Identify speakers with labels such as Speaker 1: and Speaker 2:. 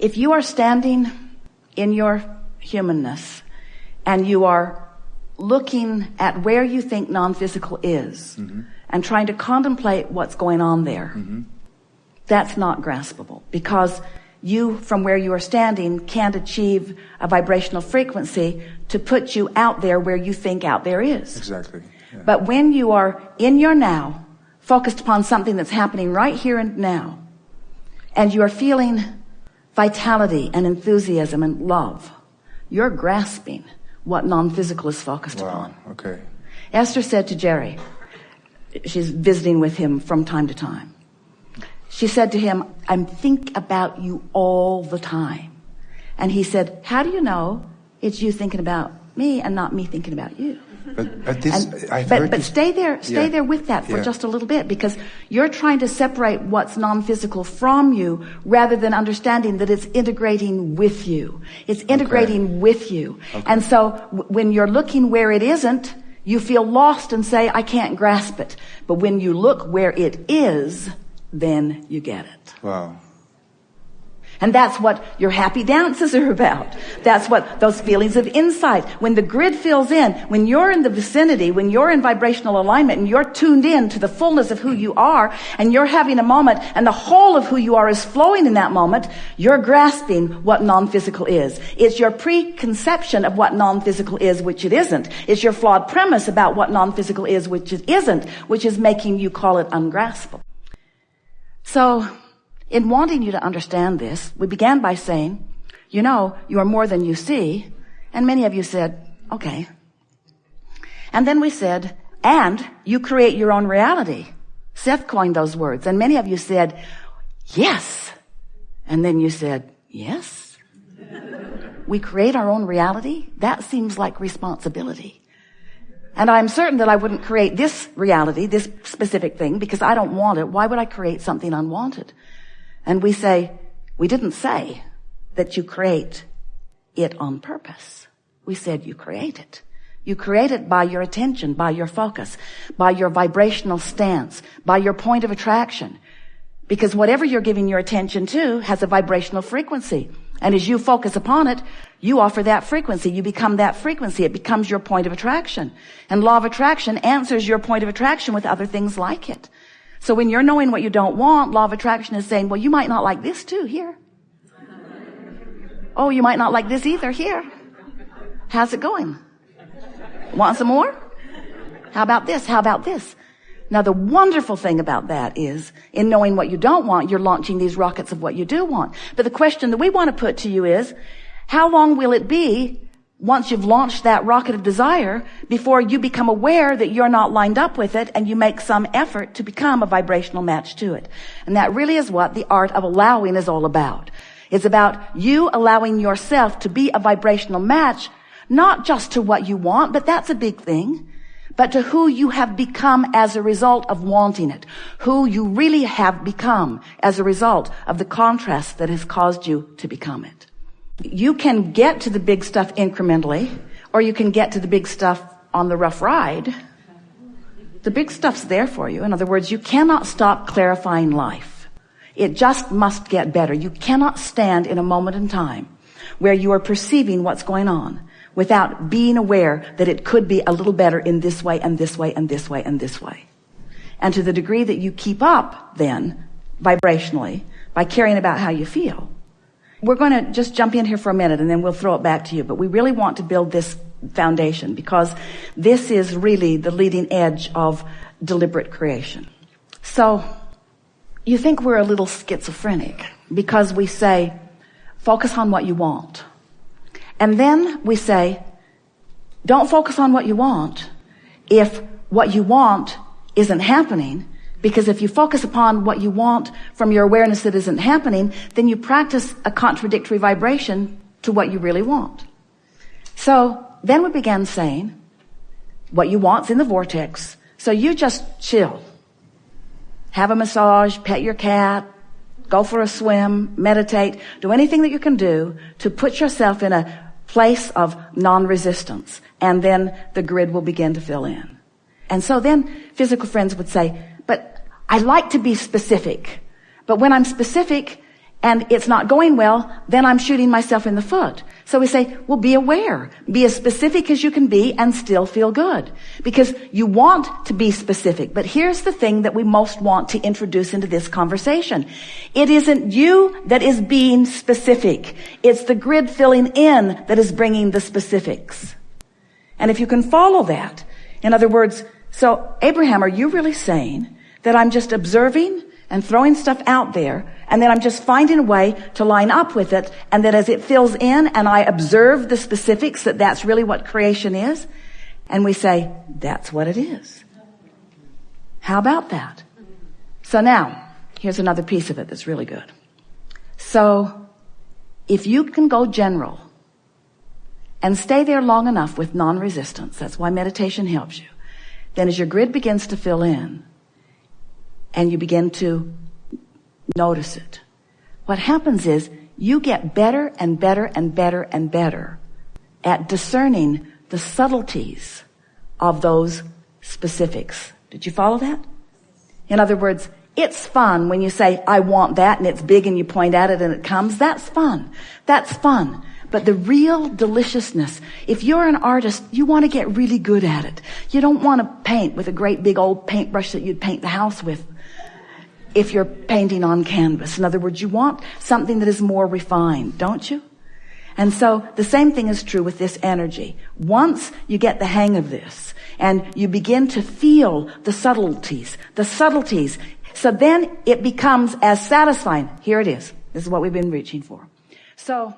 Speaker 1: If you are standing in your humanness and you are looking at where you think non-physical is and trying to contemplate what's going on there, that's not graspable, because you, from where you are standing, can't achieve a vibrational frequency to put you out there where you think out there is.
Speaker 2: Exactly. Yeah.
Speaker 1: But when you are in your now, focused upon something that's happening right here and now, and you are feeling vitality and enthusiasm and love, you're grasping what non-physical is focused upon.
Speaker 2: Okay.
Speaker 1: Esther said to Jerry, she's visiting with him from time to time, she said to him, I think about you all the time. And he said, how do you know it's you thinking about me and not me thinking about you? But stay there with that for just a little bit, because you're trying to separate what's non-physical from you rather than understanding that it's integrating with you. It's integrating with you. And so when you're looking where it isn't, you feel lost and say, I can't grasp it. But when you look where it is, then you get it.
Speaker 2: Wow.
Speaker 1: And that's what your happy dances are about. That's what those feelings of insight. When the grid fills in, when you're in the vicinity, when you're in vibrational alignment and you're tuned in to the fullness of who you are, and you're having a moment and the whole of who you are is flowing in that moment, you're grasping what non-physical is. It's your preconception of what non-physical is, which it isn't. It's your flawed premise about what non-physical is, which it isn't, which is making you call it ungraspable. So, in wanting you to understand this, we began by saying, you know, you are more than you see. And many of you said, okay. And then we said, and you create your own reality. Seth coined those words. And many of you said, yes. And then you said, yes. We create our own reality? That seems like responsibility. And I'm certain that I wouldn't create this reality, this specific thing, because I don't want it. Why would I create something unwanted? And we say, we didn't say that you create it on purpose. We said you create it. You create it by your attention, by your focus, by your vibrational stance, by your point of attraction. Because whatever you're giving your attention to has a vibrational frequency. And as you focus upon it, you offer that frequency. You become that frequency. It becomes your point of attraction. And law of attraction answers your point of attraction with other things like it. So when you're knowing what you don't want, law of attraction is saying, well, you might not like this too, here. Oh, you might not like this either, here. How's it going? Want some more? How about this? How about this? Now, the wonderful thing about that is, in knowing what you don't want, you're launching these rockets of what you do want. But the question that we want to put to you is, how long will it be once you've launched that rocket of desire before you become aware that you're not lined up with it and you make some effort to become a vibrational match to it? And that really is what the art of allowing is all about. It's about you allowing yourself to be a vibrational match, not just to what you want, but that's a big thing, but to who you have become as a result of wanting it, who you really have become as a result of the contrast that has caused you to become it. You can get to the big stuff incrementally, or you can get to the big stuff on the rough ride. The big stuff's there for you. In other words, you cannot stop clarifying life. It just must get better. You cannot stand in a moment in time where you are perceiving what's going on without being aware that it could be a little better in this way and this way and this way and this way. And to the degree that you keep up then, vibrationally, by caring about how you feel. We're going to just jump in here for a minute and then we'll throw it back to you. But we really want to build this foundation because this is really the leading edge of deliberate creation. So you think we're a little schizophrenic because we say, focus on what you want. And then we say, don't focus on what you want if what you want isn't happening. Because if you focus upon what you want from your awareness that isn't happening, then you practice a contradictory vibration to what you really want. So then we began saying, what you want's in the vortex. So you just chill. Have a massage, pet your cat, go for a swim, meditate, do anything that you can do to put yourself in a place of non-resistance. And then the grid will begin to fill in. And so then physical friends would say, but I like to be specific. But when I'm specific and it's not going well, then I'm shooting myself in the foot. So we say, well, be aware. Be as specific as you can be and still feel good. Because you want to be specific. But here's the thing that we most want to introduce into this conversation. It isn't you that is being specific. It's the grid filling in that is bringing the specifics. And if you can follow that, in other words, so Abraham, are you really saying that I'm just observing and throwing stuff out there, and then I'm just finding a way to line up with it, and that as it fills in and I observe the specifics, that that's really what creation is? And we say, that's what it is. How about that? So now, here's another piece of it that's really good. So, if you can go general and stay there long enough with non-resistance, that's why meditation helps you, then as your grid begins to fill in, and you begin to notice it, what happens is you get better and better and better and better at discerning the subtleties of those specifics. Did you follow that? In other words, it's fun when you say, I want that, and it's big and you point at it and it comes. That's fun. That's fun. But the real deliciousness, if you're an artist, you want to get really good at it. You don't want to paint with a great big old paintbrush that you'd paint the house with if you're painting on canvas. In other words, you want something that is more refined, don't you? And so the same thing is true with this energy. Once you get the hang of this and you begin to feel the subtleties, so then it becomes as satisfying. Here it is. This is what we've been reaching for. So